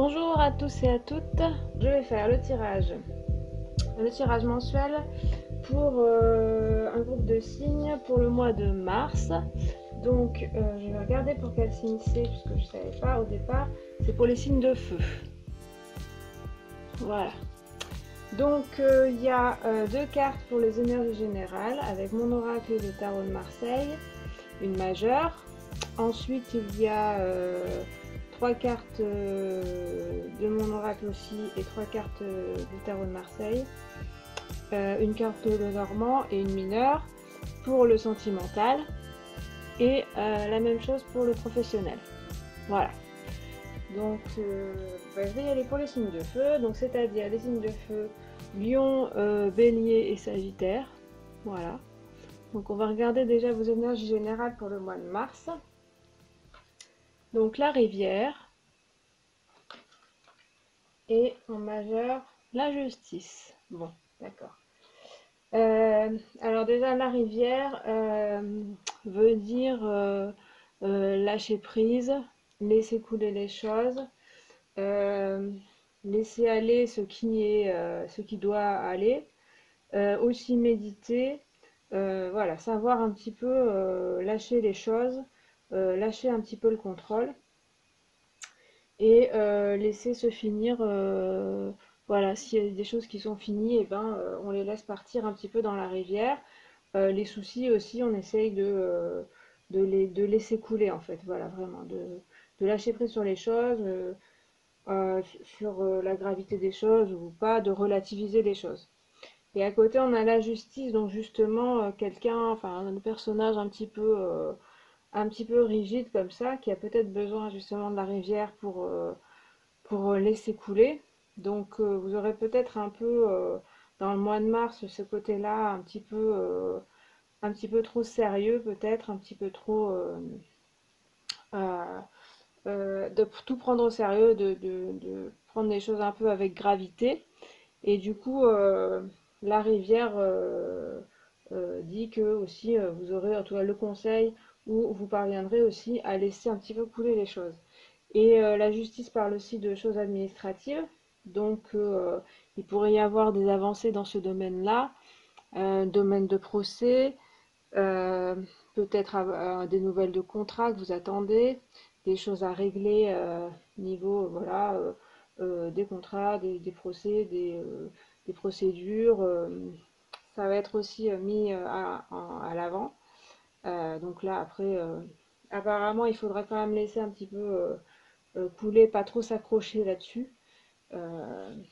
Bonjour à tous et à toutes, je vais faire le tirage mensuel pour un groupe de signes pour le mois de mars. Donc je vais regarder pour quel signe c'est puisque je ne savais pas au départ, c'est pour les signes de feu. Voilà. Donc il y a deux cartes pour les énergies générales avec mon oracle de tarot de Marseille, une majeure. Ensuite il y a trois cartes de mon oracle aussi et trois cartes du tarot de Marseille, une carte de Normand et une mineure pour le sentimental et la même chose pour le professionnel. Voilà. Donc je vais y aller pour les signes de feu, donc c'est-à-dire les signes de feu Lion, Bélier et Sagittaire. Voilà. Donc on va regarder déjà vos énergies générales pour le mois de mars. Donc la rivière et en majeur la justice. Bon, d'accord. Alors déjà la rivière veut dire lâcher prise, laisser couler les choses, laisser aller ce qui doit aller, aussi méditer, voilà, savoir un petit peu lâcher les choses, lâcher un petit peu le contrôle et laisser se finir. Voilà, s'il y a des choses qui sont finies, et ben, on les laisse partir un petit peu dans la rivière. Les soucis aussi, on essaye de laisser couler en fait, voilà, vraiment, de lâcher prise sur les choses, sur la gravité des choses ou pas, de relativiser les choses. Et à côté, on a la justice, donc justement, quelqu'un, enfin, un personnage un petit peu rigide comme ça, qui a peut-être besoin justement de la rivière pour laisser couler. Donc vous aurez peut-être un peu dans le mois de mars ce côté-là un petit peu trop sérieux, peut-être un petit peu trop euh, de tout prendre au sérieux, de prendre les choses un peu avec gravité. Et du coup, la rivière dit que aussi vous aurez en tout cas le conseil où vous parviendrez aussi à laisser un petit peu couler les choses. Et la justice parle aussi de choses administratives, donc il pourrait y avoir des avancées dans ce domaine-là, domaine de procès, euh, peut-être des nouvelles de contrat que vous attendez, des choses à régler niveau voilà, des contrats, des procès, des procédures. Ça va être aussi mis à l'avant. Donc là, après, apparemment, il faudra quand même laisser un petit peu couler, pas trop s'accrocher là-dessus.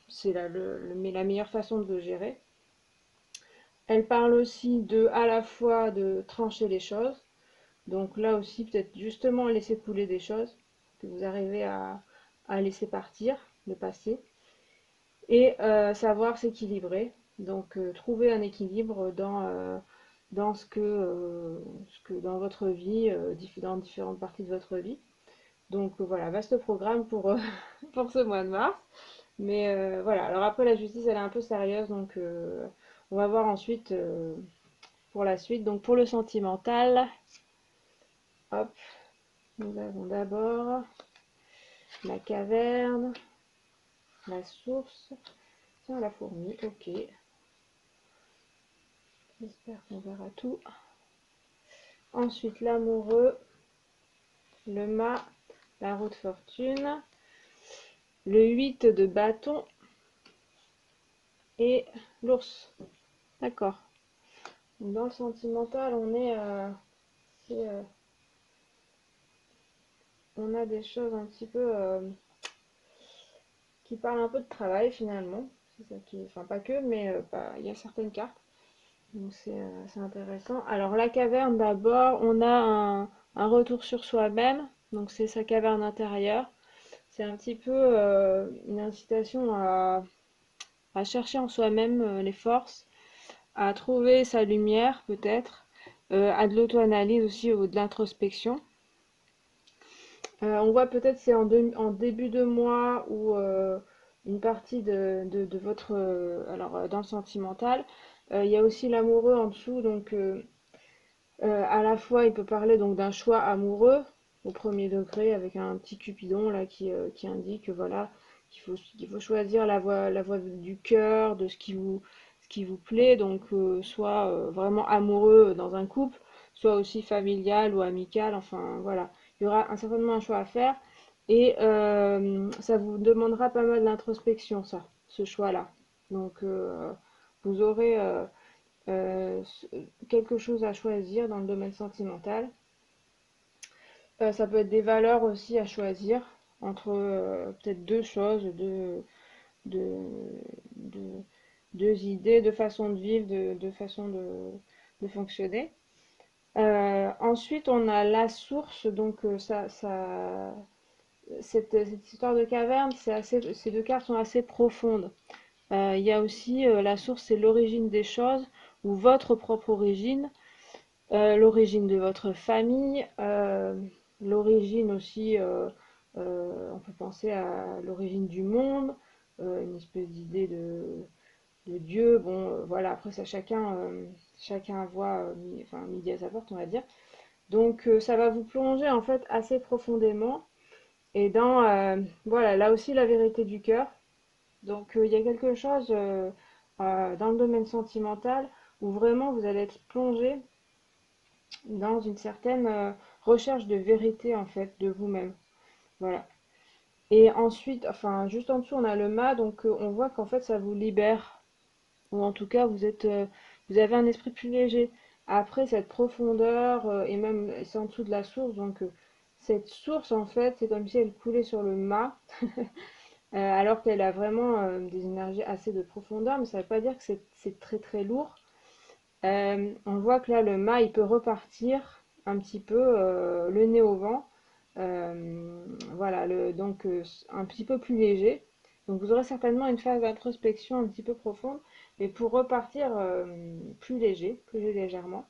C'est la meilleure façon de le gérer. Elle parle aussi de à la fois de trancher les choses. Donc là aussi, peut-être justement laisser couler des choses que vous arrivez à laisser partir, le passé, et savoir s'équilibrer. Donc trouver un équilibre dans ce que dans votre vie, dans différentes parties de votre vie. Donc voilà, vaste programme pour ce mois de mars. Mais voilà, alors après la justice elle est un peu sérieuse, donc on va voir ensuite pour la suite. Donc pour le sentimental, hop, nous avons d'abord la caverne, la source, tiens la fourmi, ok. J'espère qu'on verra tout. Ensuite l'amoureux, le mât, la roue de fortune, le 8 de bâton et l'ours. D'accord. Dans le sentimental, on a des choses un petit peu qui parlent un peu de travail finalement. C'est ça qui, enfin pas que, mais il y a certaines cartes. Donc c'est intéressant. Alors la caverne d'abord, on a un retour sur soi-même. Donc c'est sa caverne intérieure. C'est un petit peu une incitation à chercher en soi-même les forces, à trouver sa lumière peut-être, à de l'auto-analyse aussi ou de l'introspection. On voit peut-être c'est en début de mois ou une partie de votre... alors dans le sentimental, il y a aussi l'amoureux en dessous, donc à la fois il peut parler donc d'un choix amoureux au premier degré avec un petit cupidon là qui indique voilà qu'il faut choisir la voie du cœur, de ce qui vous plaît, donc soit vraiment amoureux dans un couple, soit aussi familial ou amical, enfin voilà. Il y aura certainement un choix à faire et ça vous demandera pas mal d'introspection, ça, ce choix-là. Donc vous aurez euh, quelque chose à choisir dans le domaine sentimental. Ça peut être des valeurs aussi à choisir entre peut-être deux choses, deux, deux- deux idées, deux façons de vivre, deux façons de fonctionner. Ensuite, on a la source, donc cette histoire de caverne, ces deux cartes sont assez profondes. Il y a aussi la source, c'est l'origine des choses, ou votre propre origine, l'origine de votre famille, l'origine aussi, on peut penser à l'origine du monde, une espèce d'idée de Dieu. Bon, voilà, après ça, chacun voit enfin, midi à sa porte, on va dire. Donc ça va vous plonger en fait assez profondément et dans, voilà, là aussi la vérité du cœur. Donc il y a quelque chose dans le domaine sentimental où vraiment vous allez être plongé dans une certaine recherche de vérité en fait de vous-même. Voilà. Et ensuite, enfin juste en dessous on a le mât, donc on voit qu'en fait ça vous libère, ou en tout cas vous avez un esprit plus léger. Après cette profondeur, et même c'est en dessous de la source, donc cette source en fait c'est comme si elle coulait sur le mât, alors qu'elle a vraiment des énergies assez de profondeur, mais ça ne veut pas dire que c'est très très lourd. On voit que là, le mât, il peut repartir un petit peu le nez au vent. Voilà, donc un petit peu plus léger. Donc vous aurez certainement une phase d'introspection un petit peu profonde, mais pour repartir plus léger, plus légèrement.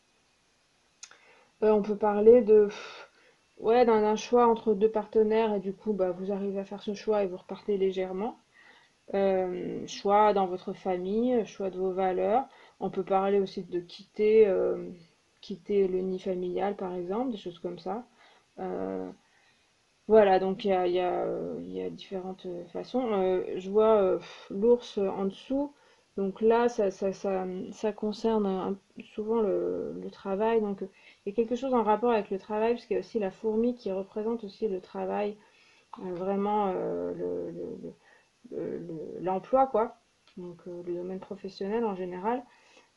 On peut parler ouais, d'un choix entre deux partenaires et du coup, bah, vous arrivez à faire ce choix et vous repartez légèrement. Choix dans votre famille, choix de vos valeurs. On peut parler aussi de quitter le nid familial, par exemple, des choses comme ça. Euh, voilà, donc il y a différentes façons. Je vois l'ours en dessous. Donc là, ça concerne souvent le travail. Donc il y a quelque chose en rapport avec le travail, parce qu'il y a aussi la fourmi qui représente aussi le travail, vraiment l'emploi, quoi. Donc le domaine professionnel en général.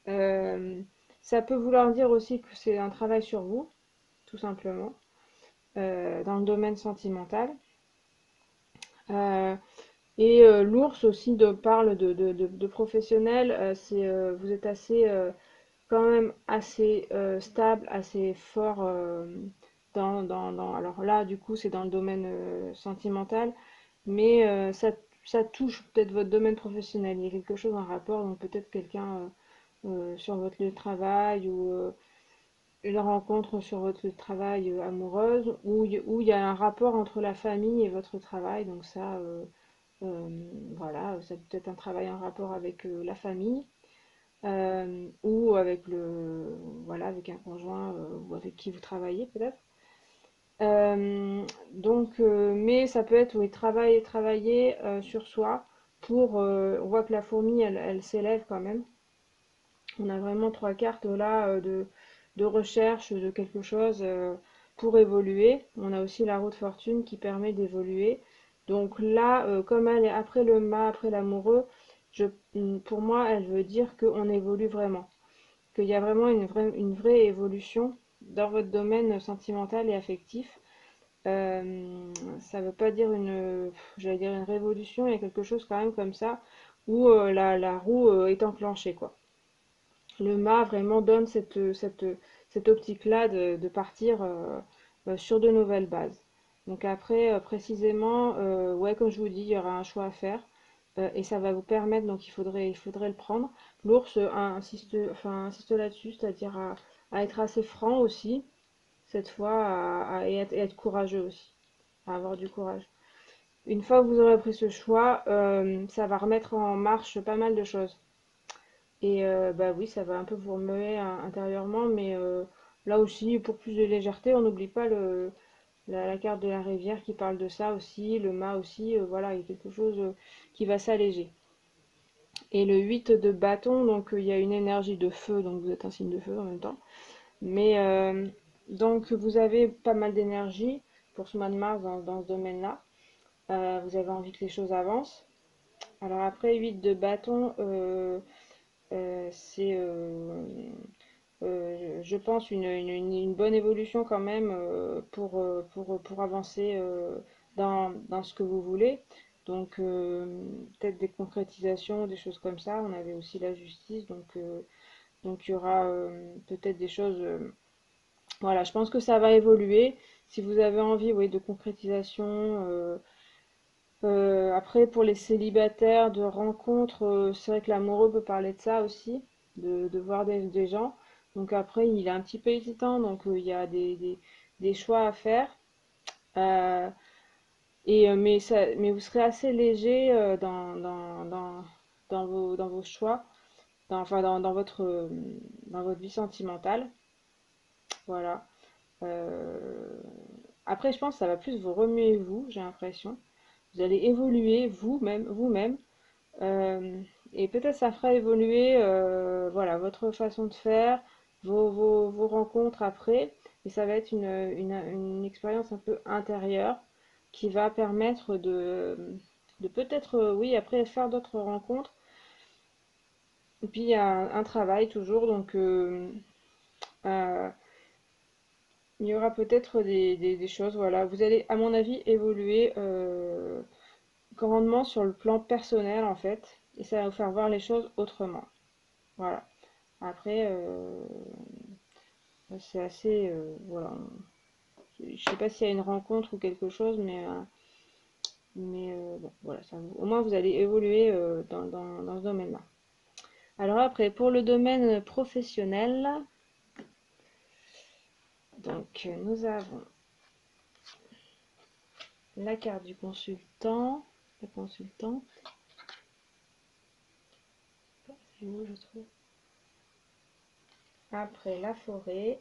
Euh, Ça peut vouloir dire aussi que c'est un travail sur vous, tout simplement, dans le domaine sentimental. Euh, et l'ours aussi parle de professionnel. Vous êtes assez, quand même assez stable, assez fort alors là, du coup, c'est dans le domaine sentimental, mais ça touche peut-être votre domaine professionnel. Il y a quelque chose en rapport, donc peut-être quelqu'un sur votre lieu de travail ou une rencontre sur votre lieu de travail amoureuse, où il y a un rapport entre la famille et votre travail. Donc ça, voilà, ça peut être un travail en rapport avec la famille ou avec voilà, avec un conjoint ou avec qui vous travaillez peut-être. Mais ça peut être, oui, travailler sur soi on voit que la fourmi, elle s'élève quand même. On a vraiment trois cartes là de recherche de quelque chose pour évoluer. On a aussi la roue de fortune qui permet d'évoluer. Donc là, comme elle est après le mât, après l'amoureux, pour moi, elle veut dire qu'on évolue vraiment. Qu'il y a vraiment une vraie évolution dans votre domaine sentimental et affectif. Ça veut pas dire j'allais dire une révolution, il y a quelque chose quand même comme ça où la roue est enclenchée, quoi. Le mât vraiment donne cette optique-là de partir sur de nouvelles bases. Donc après, précisément, ouais, comme je vous dis, il y aura un choix à faire et ça va vous permettre, donc il faudrait le prendre. L'ours insiste là-dessus, c'est-à-dire à être assez franc aussi, cette fois, et être courageux aussi, à avoir du courage. Une fois que vous aurez pris ce choix, ça va remettre en marche pas mal de choses. Et bah oui, ça va un peu vous remuer intérieurement, mais là aussi, pour plus de légèreté, on n'oublie pas la carte de la rivière qui parle de ça aussi, le mât aussi, voilà, il y a quelque chose qui va s'alléger. Et le 8 de bâton, donc il y a une énergie de feu, donc vous êtes un signe de feu en même temps. Mais donc vous avez pas mal d'énergie pour ce mois de mars dans ce domaine-là. Vous avez envie que les choses avancent. Alors après, 8 de bâton, c'est, je pense, une bonne évolution quand même pour avancer dans ce que vous voulez. Donc peut-être des concrétisations, des choses comme ça. On avait aussi la justice, donc il y aura peut-être des choses. Voilà, je pense que ça va évoluer. Si vous avez envie, oui, de concrétisation. Après, pour les célibataires, de rencontres, c'est vrai que l'amoureux peut parler de ça aussi, de voir des gens. Donc après, il est un petit peu hésitant, donc il y a des choix à faire. Euh, mais vous serez assez léger dans vos choix, enfin dans votre vie sentimentale. Voilà. Euh, Après, je pense que ça va plus vous remuer vous, j'ai l'impression. Vous allez évoluer vous-même. Euh, et peut-être ça fera évoluer voilà, votre façon de faire, vos rencontres après. Et ça va être une expérience un peu intérieure qui va permettre de peut-être, oui, après faire d'autres rencontres. Et puis il y a un travail toujours, donc euh, il y aura peut-être des choses, voilà. Vous allez, à mon avis, évoluer grandement sur le plan personnel en fait. Et ça va vous faire voir les choses autrement. Voilà. Après, c'est assez. Voilà. Je sais pas s'il y a une rencontre ou quelque chose, mais bon, voilà. Au moins, vous allez évoluer dans ce domaine-là. Alors après, pour le domaine professionnel, donc nous avons la carte du consultant, la consultante, c'est où je trouve. Après la forêt,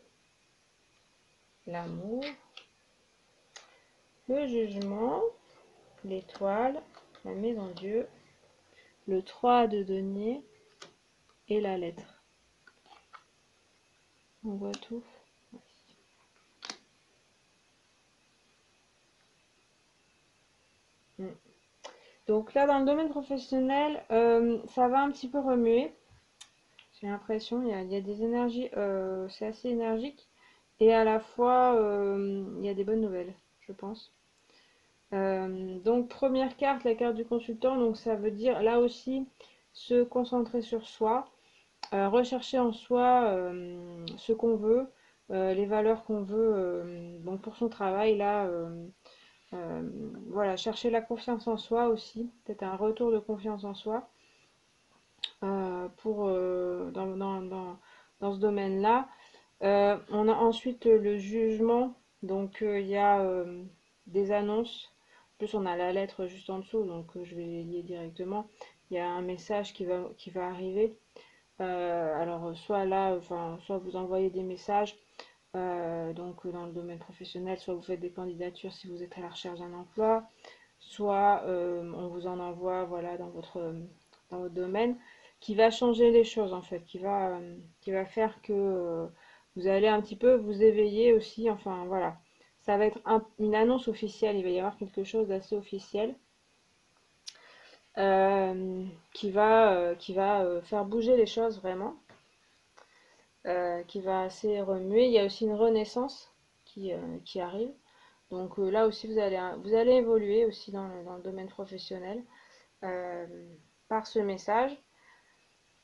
l'amour, le jugement, l'étoile, la maison Dieu, le 3 de denier et la lettre. On voit tout. Mm. Donc là, dans le domaine professionnel, ça va un petit peu remuer. J'ai l'impression, il y a des énergies, c'est assez énergique. Et à la fois, il y a des bonnes nouvelles, je pense. Donc première carte, la carte du consultant, donc ça veut dire là aussi se concentrer sur soi, rechercher en soi ce qu'on veut, les valeurs qu'on veut bon, pour son travail là. Euh, voilà, chercher la confiance en soi aussi, peut-être un retour de confiance en soi pour dans ce domaine-là. On a ensuite le jugement, donc il y a des annonces. En plus, on a la lettre juste en dessous, donc je vais les lier directement. Il y a un message qui va arriver. Alors, soit là, enfin, soit vous envoyez des messages donc dans le domaine professionnel, soit vous faites des candidatures si vous êtes à la recherche d'un emploi, soit on vous en envoie voilà, dans votre domaine, qui va changer les choses en fait, qui va faire que vous allez un petit peu vous éveiller aussi, enfin voilà. Ça va être une annonce officielle, il va y avoir quelque chose d'assez officiel qui va faire bouger les choses vraiment, qui va assez remuer. Il y a aussi une renaissance qui arrive. Donc là aussi, vous allez évoluer aussi dans le domaine professionnel euh, par ce message.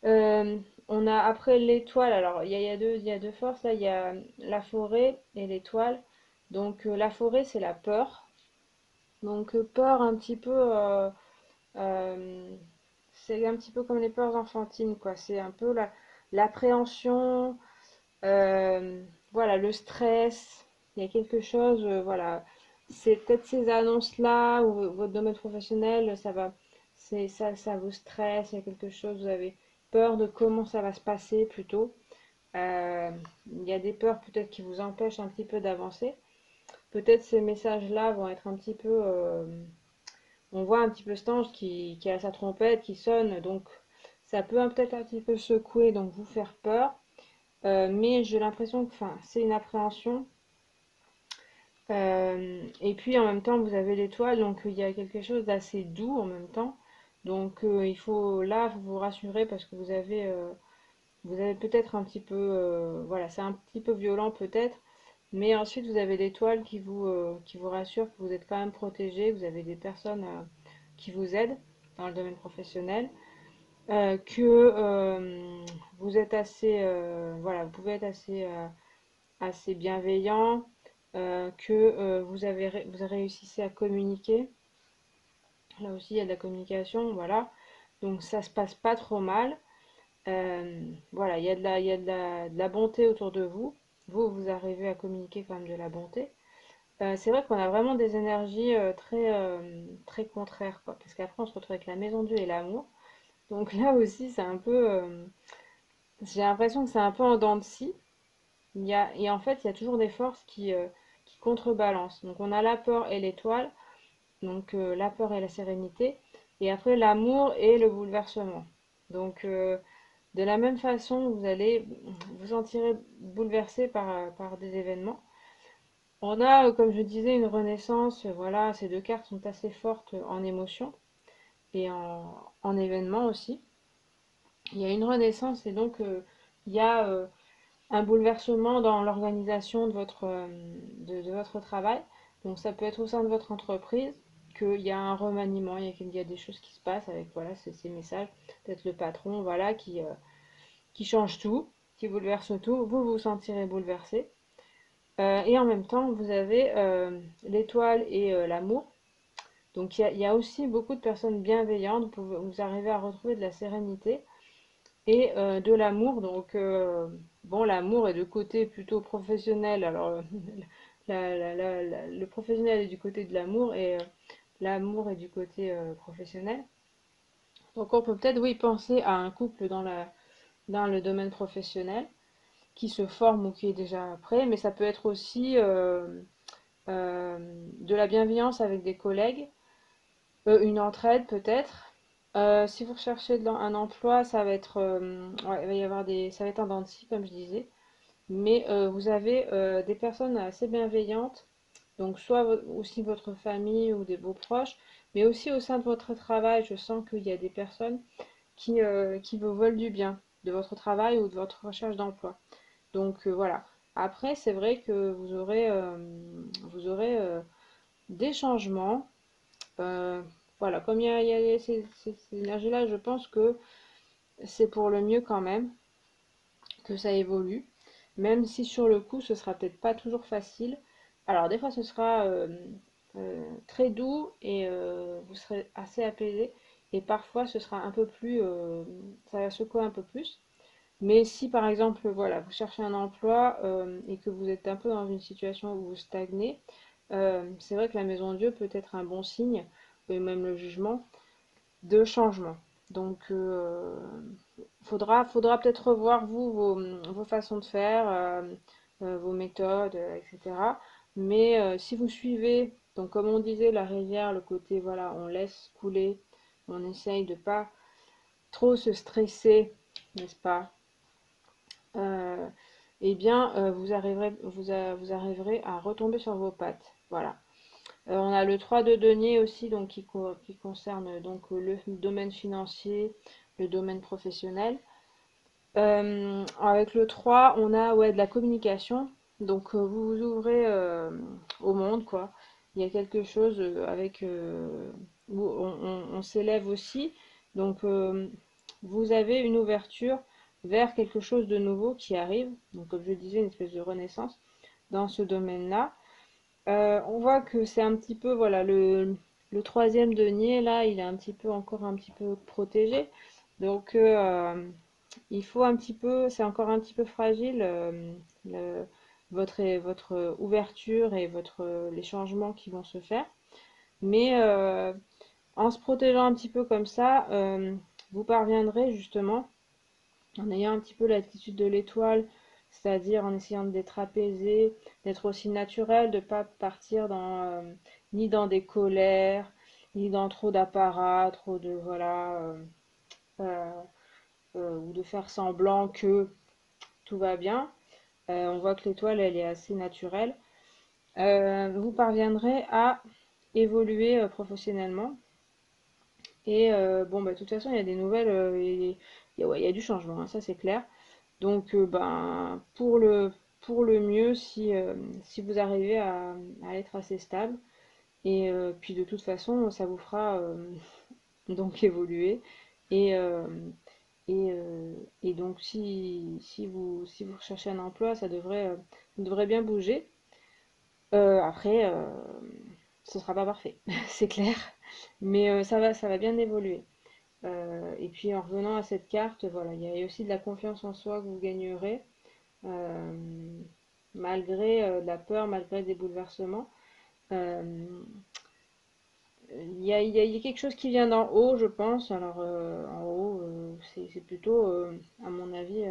Euh, on a après l'étoile, alors il y a deux forces, là il y a la forêt et l'étoile. Donc la forêt c'est la peur. Donc peur un petit peu, euh, c'est un petit peu comme les peurs enfantines, quoi. C'est un peu l'appréhension, voilà, le stress. Il y a quelque chose, voilà. C'est peut-être ces annonces-là ou votre domaine professionnel, ça vous stresse, il y a quelque chose, vous avez peur de comment ça va se passer plutôt. Euh, il y a des peurs peut-être qui vous empêchent un petit peu d'avancer. peut-être ces messages-là vont être un petit peu... on voit un petit peu cet ange qui a sa trompette qui sonne, donc ça peut peut-être un petit peu secouer, donc vous faire peur. Mais j'ai l'impression que enfin, c'est une appréhension. Et puis en même temps, vous avez l'étoile, donc il y a quelque chose d'assez doux en même temps. Donc il faut là, faut vous rassurer parce que vous avez peut-être un petit peu, voilà, c'est un petit peu violent peut-être, mais ensuite vous avez l'étoile qui vous rassure que vous êtes quand même protégé, vous avez des personnes qui vous aident dans le domaine professionnel, que vous êtes assez, voilà, vous pouvez être assez bienveillant, que vous réussissez à communiquer. Là aussi, il y a de la communication, voilà. Donc ça se passe pas trop mal. Voilà, il y a de la bonté autour de vous. Vous arrivez à communiquer quand même de la bonté. C'est vrai qu'on a vraiment des énergies très contraires, quoi. Parce qu'après, on se retrouve avec la maison Dieu et l'amour. Donc là aussi, c'est un peu... j'ai l'impression que c'est un peu en dents de scie. Et en fait, il y a toujours des forces qui contrebalancent. Donc on a la peur et l'étoile, donc la peur et la sérénité, et après l'amour et le bouleversement. Donc de la même façon, vous allez vous sentir bouleversé par des événements. On a, comme je disais, une renaissance. Voilà, ces deux cartes sont assez fortes en émotion et en événements aussi. Il y a une renaissance et donc il y a un bouleversement dans l'organisation de votre travail. Donc ça peut être au sein de votre entreprise qu'il y a un remaniement, il y a des choses qui se passent avec voilà, ces messages. Peut-être le patron voilà, qui change tout, qui bouleverse tout. Vous vous sentirez bouleversé. Et en même temps, vous avez l'étoile et l'amour. Donc il y a aussi beaucoup de personnes bienveillantes. Vous arrivez à retrouver de la sérénité et de l'amour. Donc, bon, l'amour est de côté plutôt professionnel. Alors, le professionnel est du côté de l'amour et l'amour est du côté professionnel. Donc, on peut peut-être, oui, penser à un couple dans le domaine professionnel qui se forme ou qui est déjà prêt, mais ça peut être aussi de la bienveillance avec des collègues, une entraide peut-être. Si vous recherchez un emploi, ça va être, ouais, il va y avoir ça va être un dent de scie, comme je disais. Mais vous avez des personnes assez bienveillantes, donc soit aussi votre famille ou vos proches, mais aussi au sein de votre travail, je sens qu'il y a des personnes qui vous veulent du bien de votre travail ou de votre recherche d'emploi. Donc voilà. Après, c'est vrai que vous aurez des changements. Euh, voilà, comme il y a ces énergies-là, je pense que c'est pour le mieux quand même que ça évolue, même si sur le coup, ce sera peut-être pas toujours facile. Alors, des fois, ce sera très doux et vous serez assez apaisé, et parfois, ce sera un peu plus, ça va secouer un peu plus. Mais si par exemple, voilà, vous cherchez un emploi et que vous êtes un peu dans une situation où vous stagnez, c'est vrai que la maison Dieu peut être un bon signe, et même le jugement, de changement. Donc, faudra peut-être revoir vos façons de faire, vos méthodes, etc. Mais si vous suivez, donc comme on disait, la rivière, le côté, voilà, on laisse couler, on essaye de pas trop se stresser, n'est-ce pas? Euh, eh bien, vous arriverez à retomber sur vos pattes. Voilà. On a le 3 de denier aussi, donc qui concerne donc le domaine financier, le domaine professionnel. Avec le 3, on a ouais, de la communication. Donc vous vous ouvrez au monde, quoi. Il y a quelque chose où on s'élève aussi. Donc vous avez une ouverture vers quelque chose de nouveau qui arrive. Donc comme je disais, une espèce de renaissance dans ce domaine-là. On voit que c'est un petit peu, voilà, le troisième denier, là, il est un petit peu encore un petit peu protégé. Donc, il faut un petit peu, c'est encore un petit peu fragile, votre ouverture et les changements qui vont se faire. Mais en se protégeant un petit peu comme ça, vous parviendrez justement, en ayant un petit peu l'attitude de l'étoile, c'est-à-dire en essayant d'être apaisé, d'être aussi naturel, de ne pas partir ni dans des colères, ni dans trop d'apparat, trop de voilà, euh, ou de faire semblant que tout va bien. On voit que l'étoile, elle est assez naturelle. Vous parviendrez à évoluer professionnellement. Et bon, bah, de toute façon, il y a des nouvelles, ouais, il y a du changement, hein, ça c'est clair. Donc, ben, pour le mieux, si vous arrivez à être assez stable. Et puis de toute façon, ça vous fera donc évoluer. Et, euh, et donc, si vous recherchez un emploi, ça devrait bien bouger. Après, ce sera pas parfait, c'est clair. Mais ça va bien évoluer. Et puis en revenant à cette carte, voilà, il y a aussi de la confiance en soi que vous gagnerez, euh, malgré de la peur, malgré des bouleversements. Euh, il y a quelque chose qui vient d'en haut, je pense. Alors en haut, c'est plutôt, à mon avis,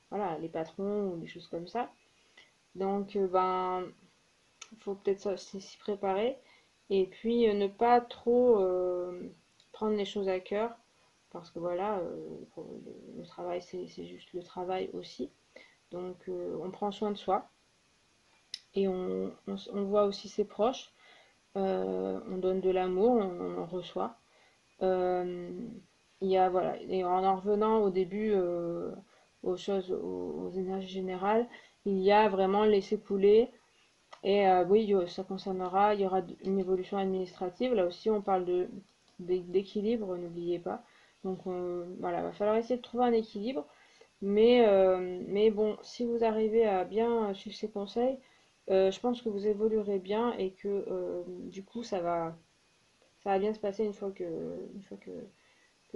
voilà, les patrons ou des choses comme ça. Donc, ben, il faut peut-être s'y préparer. Et puis, ne pas trop prendre les choses à cœur. Parce que voilà, le travail, c'est juste le travail aussi. Donc, on prend soin de soi et on voit aussi ses proches. On donne de l'amour, on en reçoit. Euh, il y a, voilà, et en revenant au début aux choses, aux énergies générales, il y a vraiment laisser couler. Et oui, ça concernera, il y aura une évolution administrative. Là aussi, on parle d'équilibre, n'oubliez pas. Donc voilà, il va falloir essayer de trouver un équilibre. Mais bon, si vous arrivez à bien suivre ces conseils, je pense que vous évoluerez bien et que du coup, ça va bien se passer une fois que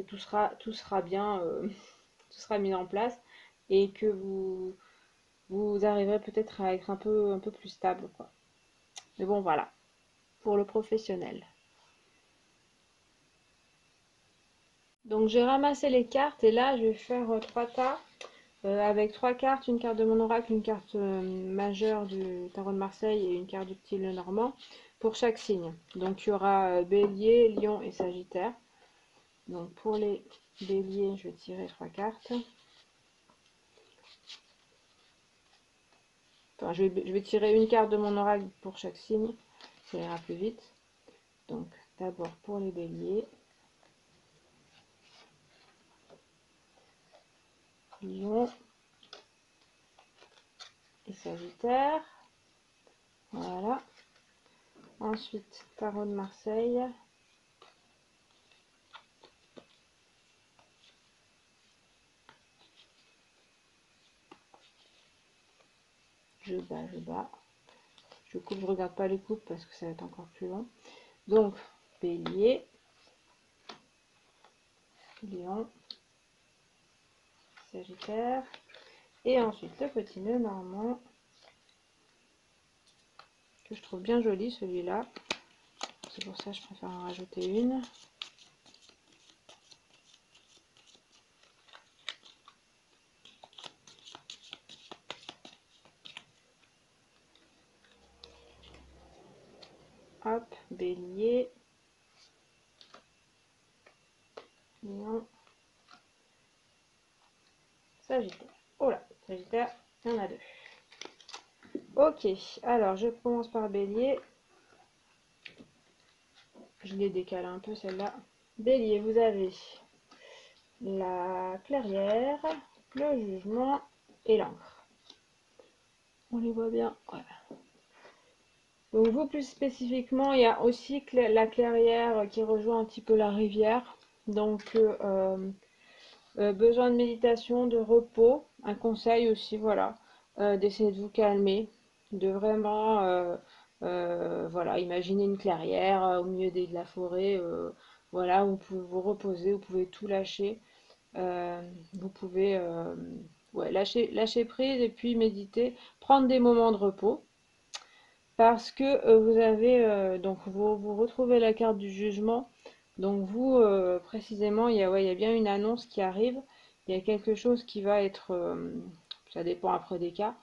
tout sera bien, tout sera mis en place et que vous arriverez peut-être à être un peu plus stable, quoi. Mais bon, voilà, pour le professionnel. Donc j'ai ramassé les cartes et là je vais faire trois tas avec trois cartes, une carte de mon oracle, une carte majeure du tarot de Marseille et une carte du petit Lenormand pour chaque signe. Donc il y aura Bélier, Lion et Sagittaire. Donc pour les Béliers, je vais tirer trois cartes. Enfin, je vais tirer une carte de mon oracle pour chaque signe, ça ira plus vite. Donc d'abord pour les Béliers, Lion et Sagittaire. Voilà. Ensuite, tarot de Marseille. Je bats, je bats. Je coupe, je regarde pas les coupes parce que ça va être encore plus long. Donc, Bélier, Lion, Sagittaire. Et ensuite, le petit nœud normand, que je trouve bien joli celui-là. C'est pour ça que je préfère en rajouter une. Hop, Bélier, Lion, Sagittaire. Oh là, Sagittaire, il y en a deux. Ok, alors je commence par Bélier. Je les décale un peu celle-là. Bélier, vous avez la clairière, le jugement et l'encre. On les voit bien. Voilà. Donc vous, plus spécifiquement, il y a aussi la clairière qui rejoint un petit peu la rivière. Donc besoin de méditation, de repos. Un conseil aussi, voilà, d'essayer de vous calmer, de vraiment, voilà, imaginer une clairière au milieu de la forêt, voilà, où vous pouvez vous reposer, vous pouvez tout lâcher. Vous pouvez ouais, lâcher prise et puis méditer, prendre des moments de repos. Parce que vous avez, donc vous retrouvez la carte du jugement. Donc vous, précisément, ouais, il y a bien une annonce qui arrive. Il y a quelque chose ça dépend après des cas.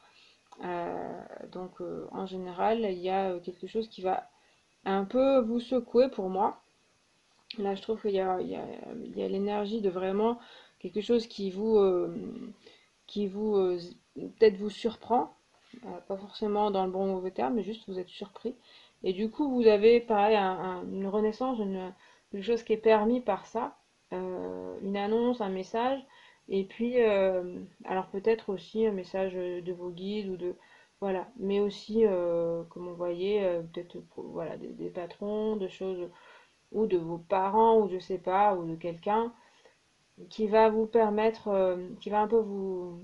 Donc en général, il y a quelque chose qui va un peu vous secouer pour moi. Là, je trouve qu'il y a l'énergie de vraiment quelque chose qui vous peut-être vous surprend, pas forcément dans le bon ou mauvais terme, mais juste vous êtes surpris. Et du coup, vous avez pareil une renaissance, quelque chose qui est permis par ça, une annonce, un message, et puis alors peut-être aussi un message de vos guides ou de voilà, mais aussi comme on voyait peut-être voilà des patrons, de choses ou de vos parents ou je sais pas ou de quelqu'un qui va vous permettre, qui va un peu vous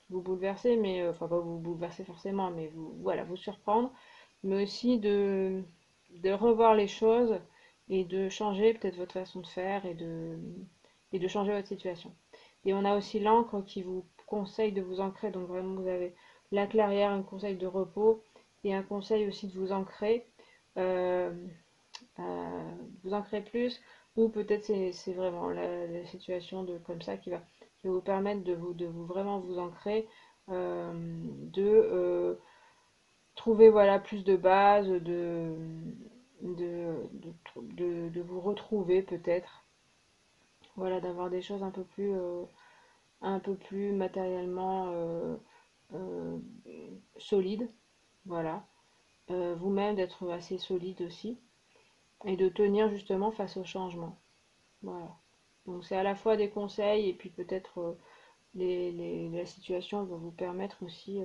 bouleverser, mais enfin pas vous bouleverser forcément, mais vous voilà, vous surprendre, mais aussi de revoir les choses et de changer peut-être votre façon de faire et de changer votre situation. Et on a aussi l'encre qui vous conseille de vous ancrer, donc vraiment vous avez la clairière, un conseil de repos et un conseil aussi de vous ancrer, euh, vous ancrer plus, ou peut-être c'est vraiment la situation de comme ça qui va vous permettre de vous vraiment vous ancrer, de trouver voilà plus de bases, de vous retrouver peut-être, voilà, d'avoir des choses un peu plus matériellement euh, solides, voilà. Vous-même d'être assez solide aussi et de tenir justement face au changement. Voilà. Donc c'est à la fois des conseils et puis peut-être la situation va vous permettre aussi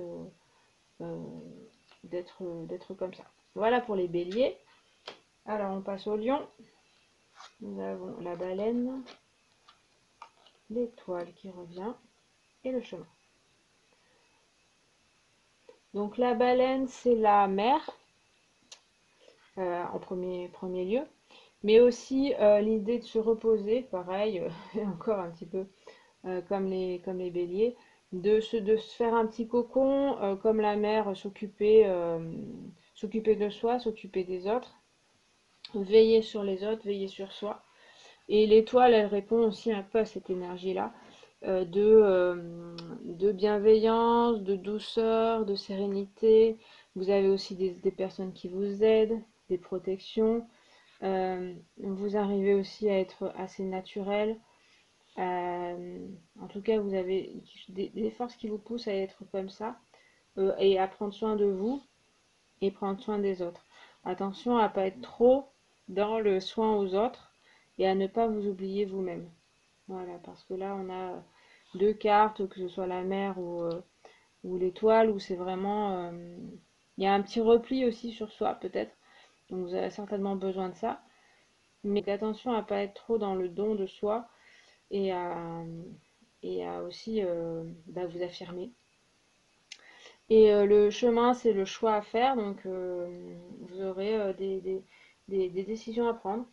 euh, d'être comme ça. Voilà pour les béliers. Alors on passe au lion. Nous avons la baleine, l'étoile qui revient et le chemin. Donc la baleine c'est la mer en premier lieu, mais aussi l'idée de se reposer, pareil, encore un petit peu comme les béliers, de se faire un petit cocon, comme la mère, s'occuper de soi, s'occuper des autres, veiller sur les autres, veiller sur soi. Et l'étoile, elle répond aussi un peu à cette énergie-là, de bienveillance, de douceur, de sérénité. Vous avez aussi des personnes qui vous aident, des protections. Vous arrivez aussi à être assez naturel. En tout cas, vous avez des forces qui vous poussent à être comme ça, et à prendre soin de vous et prendre soin des autres. Attention à ne pas être trop dans le soin aux autres et à ne pas vous oublier vous-même. Voilà, parce que là, on a deux cartes, que ce soit la mer ou l'étoile, où c'est vraiment... il y a un petit repli aussi sur soi, peut-être. Donc, vous avez certainement besoin de ça. Mais attention à ne pas être trop dans le don de soi et à aussi vous affirmer. Et le chemin, c'est le choix à faire, donc vous aurez des décisions à prendre.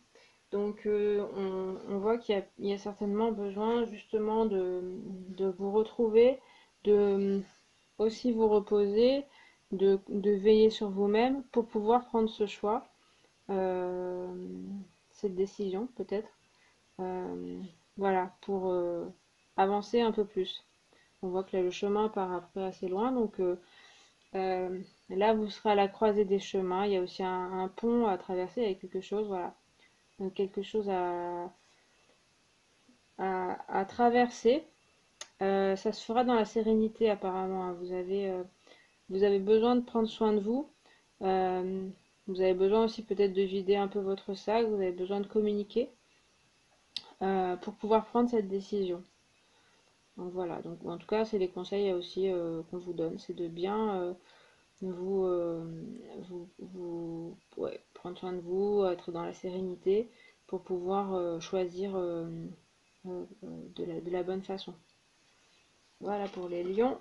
Donc on voit qu'il y a certainement besoin justement de vous retrouver, de aussi vous reposer, de veiller sur vous-même pour pouvoir prendre ce choix, euh, cette décision peut-être. Voilà, pour avancer un peu plus. On voit que là, le chemin part après assez loin, donc là, vous serez à la croisée des chemins. Il y a aussi un pont à traverser avec quelque chose, voilà. Donc quelque chose à traverser. Ça se fera dans la sérénité apparemment, hein. Vous avez besoin de prendre soin de vous. Euh, Vous avez besoin aussi peut-être de vider un peu votre sac. Vous avez besoin de communiquer pour pouvoir prendre cette décision. Donc voilà, donc en tout cas, c'est les conseils aussi qu'on vous donne, c'est de bien ouais, prendre soin de vous, être dans la sérénité pour pouvoir choisir de la bonne façon. Voilà pour les lions.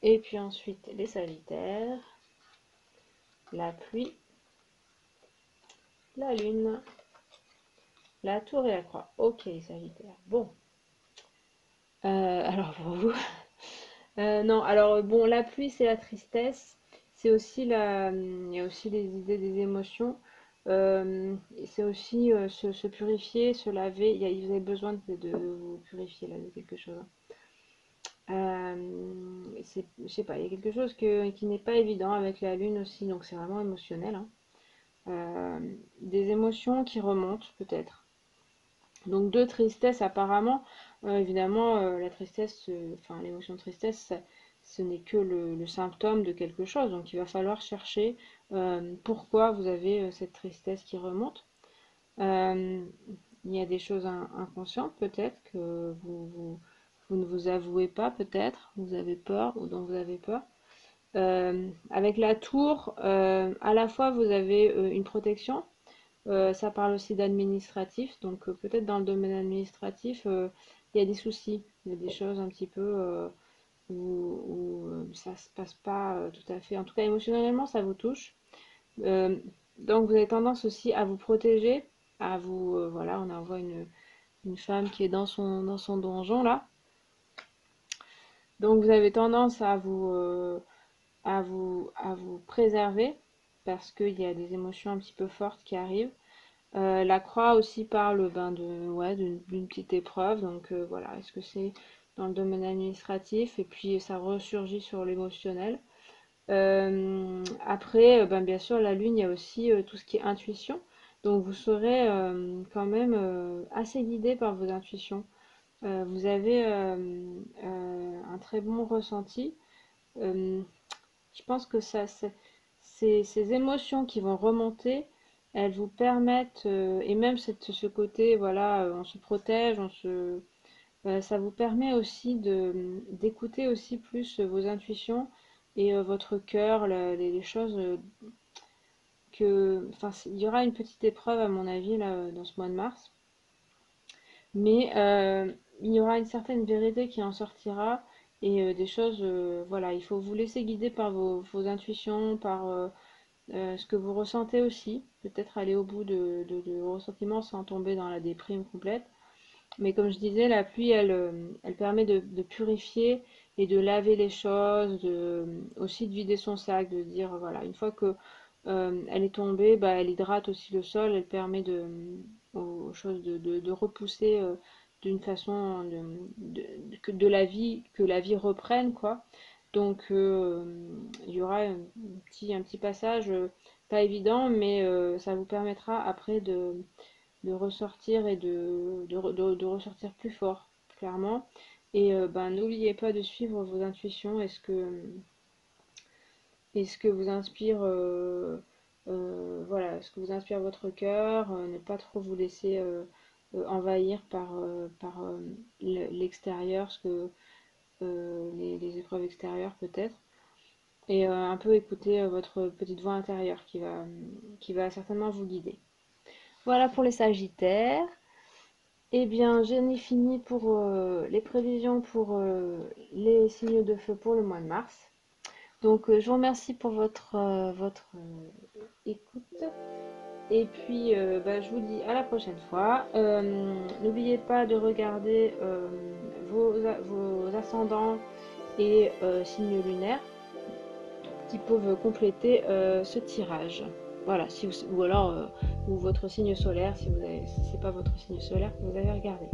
Et puis ensuite les sagittaires, la pluie, la lune, la tour et la croix. Ok les sagittaires. Bon, alors pour vous, non, alors bon, la pluie, c'est la tristesse, c'est aussi il y a aussi les idées des émotions, c'est aussi se purifier, se laver, vous avez besoin de vous purifier là de quelque chose, hein. Je sais pas, il y a quelque chose qui n'est pas évident avec la lune aussi, donc c'est vraiment émotionnel, hein. Des émotions qui remontent peut-être. Donc de tristesse apparemment, évidemment la tristesse, enfin l'émotion de tristesse, ce n'est que le symptôme de quelque chose. Donc il va falloir chercher pourquoi vous avez cette tristesse qui remonte. Euh, il y a des choses inconscientes peut-être que vous ne vous avouez pas peut-être, vous avez peur ou dont vous avez peur. Avec la tour, à la fois vous avez une protection, ça parle aussi d'administratif, donc peut-être dans le domaine administratif, il y a des soucis, il y a des choses un petit peu où ça se passe pas tout à fait. En tout cas, émotionnellement, ça vous touche. Euh, donc vous avez tendance aussi à vous protéger, à vous, voilà, on envoie une femme qui est dans son donjon là. Donc vous avez tendance à vous préserver parce qu'il y a des émotions un petit peu fortes qui arrivent. La croix aussi parle ben, ouais, d'une petite épreuve, donc voilà, est-ce que c'est dans le domaine administratif et puis ça ressurgit sur l'émotionnel. Après, ben, bien sûr, la lune, il y a aussi tout ce qui est intuition, donc vous serez quand même assez guidé par vos intuitions. Vous avez un très bon ressenti. Euh, je pense que ces émotions qui vont remonter, elles vous permettent, et même ce côté, voilà, on se protège, ça vous permet aussi d'écouter aussi plus vos intuitions et votre cœur, les choses enfin, il y aura une petite épreuve à mon avis là dans ce mois de mars, mais il y aura une certaine vérité qui en sortira et des choses, voilà, il faut vous laisser guider par vos intuitions, par ce que vous ressentez aussi, peut-être aller au bout de vos ressentiments sans tomber dans la déprime complète. Mais comme je disais, la pluie, elle permet de purifier et de laver les choses, aussi de vider son sac, de dire, voilà, une fois que elle est tombée, bah, elle hydrate aussi le sol, elle permet aux choses de repousser d'une façon que la vie reprenne, quoi. Donc il y aura un petit passage pas évident, mais ça vous permettra après de ressortir et de ressortir plus fort, clairement. Et ben, n'oubliez pas de suivre vos intuitions et ce que vous inspire, voilà, ce que vous inspire votre cœur, ne pas trop vous laisser envahir par l'extérieur, les épreuves extérieures peut-être. Et un peu écouter votre petite voix intérieure qui va certainement vous guider. Voilà pour les Sagittaires. Eh bien, j'en ai fini pour les prévisions pour les signes de feu pour le mois de mars. Donc, je vous remercie pour votre écoute. Et puis, bah, je vous dis à la prochaine fois. N'oubliez pas de regarder vos ascendants et signes lunaires qui peuvent compléter ce tirage. Voilà, si vous, ou alors ou votre signe solaire si c'est pas votre signe solaire que vous avez regardé.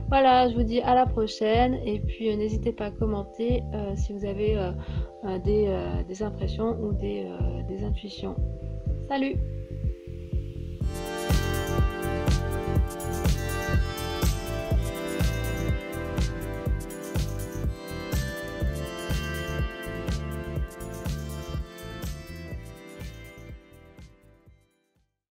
Voilà, je vous dis à la prochaine et puis n'hésitez pas à commenter si vous avez des impressions ou des intuitions. Salut!